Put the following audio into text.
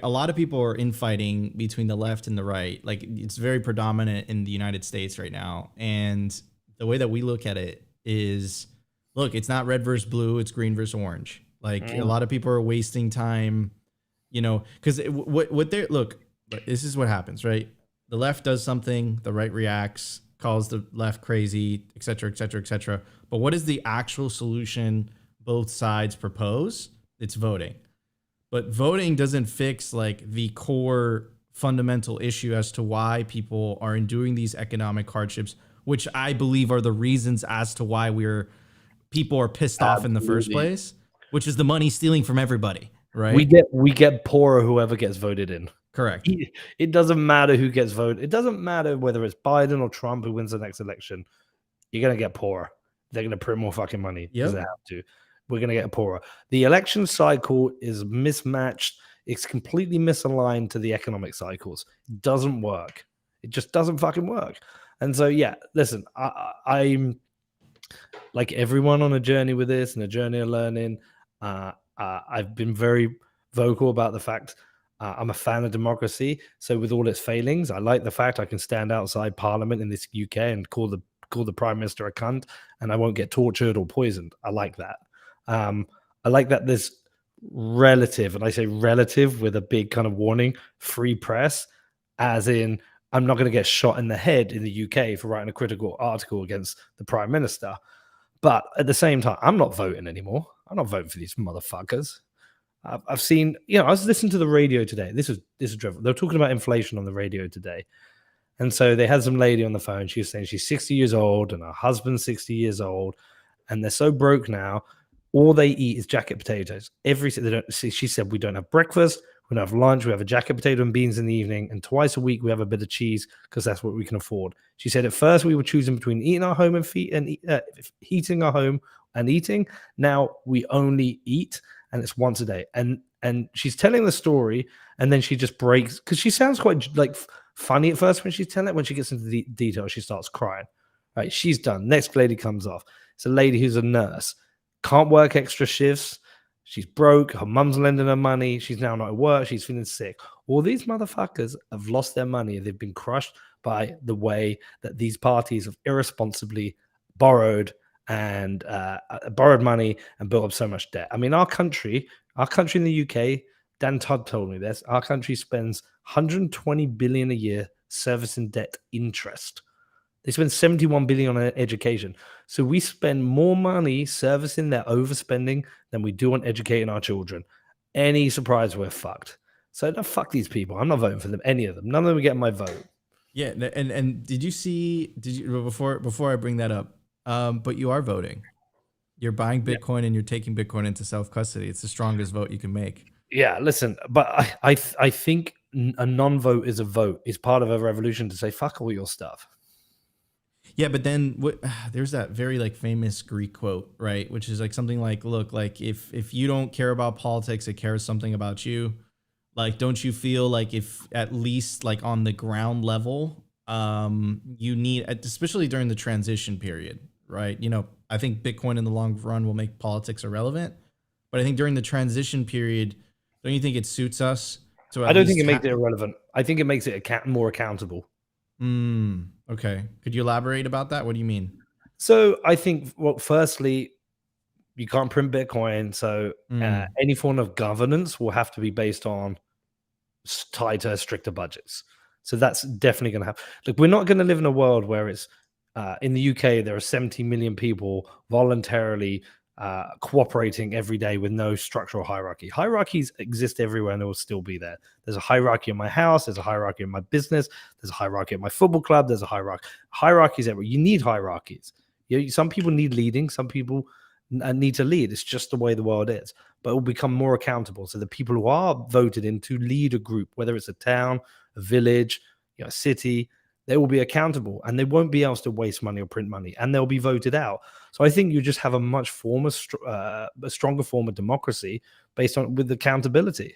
a lot of people are infighting between the left and the right. Like it's very predominant in the United States right now. And the way that we look at it is, look, it's not red versus blue, it's green versus orange. Like a lot of people are wasting time, you know, because what they're look, this is what happens, right? The left does something, the right reacts, calls the left crazy, et cetera, et cetera, et cetera. But what is the actual solution both sides propose? It's voting. But voting doesn't fix like the core fundamental issue as to why people are enduring these economic hardships, which I believe are the reasons as to why people are pissed off in the first place, which is the money stealing from everybody, right? We get poorer whoever gets voted in. Correct. It doesn't matter who gets voted. It doesn't matter whether it's Biden or Trump who wins the next election. You're going to get poorer. They're going to print more fucking money because they have to. We're going to get poorer. The election cycle is mismatched. It's completely misaligned to the economic cycles. It doesn't work. It just doesn't fucking work. And so, yeah, listen, I'm like everyone on a journey with this and a journey of learning. I've been very vocal about the fact I'm a fan of democracy. So with all its failings, I like the fact I can stand outside Parliament in this UK and call the Prime Minister a cunt, and I won't get tortured or poisoned. I like that. I like that there's relative, and I say relative with a big kind of warning, free press, as in I'm not going to get shot in the head in the UK for writing a critical article against the Prime Minister. But at the same time, I'm not voting anymore. I'm not voting for these motherfuckers. I've seen, I was listening to the radio today. This is dreadful. They were talking about inflation on the radio today. And so they had some lady on the phone. She was saying she's 60 years old and her husband's 60 years old. And they're so broke now. All they eat is jacket potatoes. She said, we don't have breakfast. We don't have lunch. We have a jacket potato and beans in the evening. And twice a week, we have a bit of cheese because that's what we can afford. She said, at first, we were choosing between eating our home and heating our home and eating. Now we only eat, and it's once a day. And she's telling the story, and then she just breaks, because she sounds quite like funny at first when she's telling it. When she gets into the detail, she starts crying. Right? She's done. Next lady comes off. It's a lady who's a nurse. Can't work extra shifts. She's broke. Her mum's lending her money. She's now not at work. She's feeling sick. All these motherfuckers have lost their money. They've been crushed by the way that these parties have irresponsibly borrowed and borrowed money and built up so much debt. I mean, our country in the UK, Dan Todd told me this, our country spends 120 billion a year servicing debt interest. They spend 71 billion on education. So we spend more money servicing their overspending than we do on educating our children. Any surprise, we're fucked. So fuck these people. I'm not voting for them, any of them. None of them are getting my vote. Yeah, and did you before I bring that up, but you are voting. You're buying Bitcoin and you're taking Bitcoin into self-custody. It's the strongest vote you can make. Yeah, listen, but I think a non-vote is a vote. It's part of a revolution to say, fuck all your stuff. Yeah, but then there's that very like famous Greek quote, right? Which is like something like, look, like if you don't care about politics, it cares something about you. Like, don't you feel like if at least like on the ground level, you need, especially during the transition period, right? I think Bitcoin in the long run will make politics irrelevant, but I think during the transition period, don't you think it suits us to? I don't think it makes it irrelevant. I think it makes it more accountable. Okay. Could you elaborate about that? What do you mean? So I think, well, firstly, you can't print Bitcoin. So any form of governance will have to be based on tighter, stricter budgets. So that's definitely going to happen. Look, we're not going to live in a world where it's in the UK, there are 70 million people voluntarily cooperating every day with no structural hierarchy. Hierarchies exist everywhere and they will still be there. There's a hierarchy in my house. There's a hierarchy in my business. There's a hierarchy at my football club. There's a hierarchy. Hierarchies everywhere. You need hierarchies. Some people need leading. Some people need to lead. It's just the way the world is. But it will become more accountable. So the people who are voted in to lead a group, whether it's a town, a village, a city, they will be accountable and they won't be able to waste money or print money and they'll be voted out. So I think you just have a stronger form of democracy based on with accountability.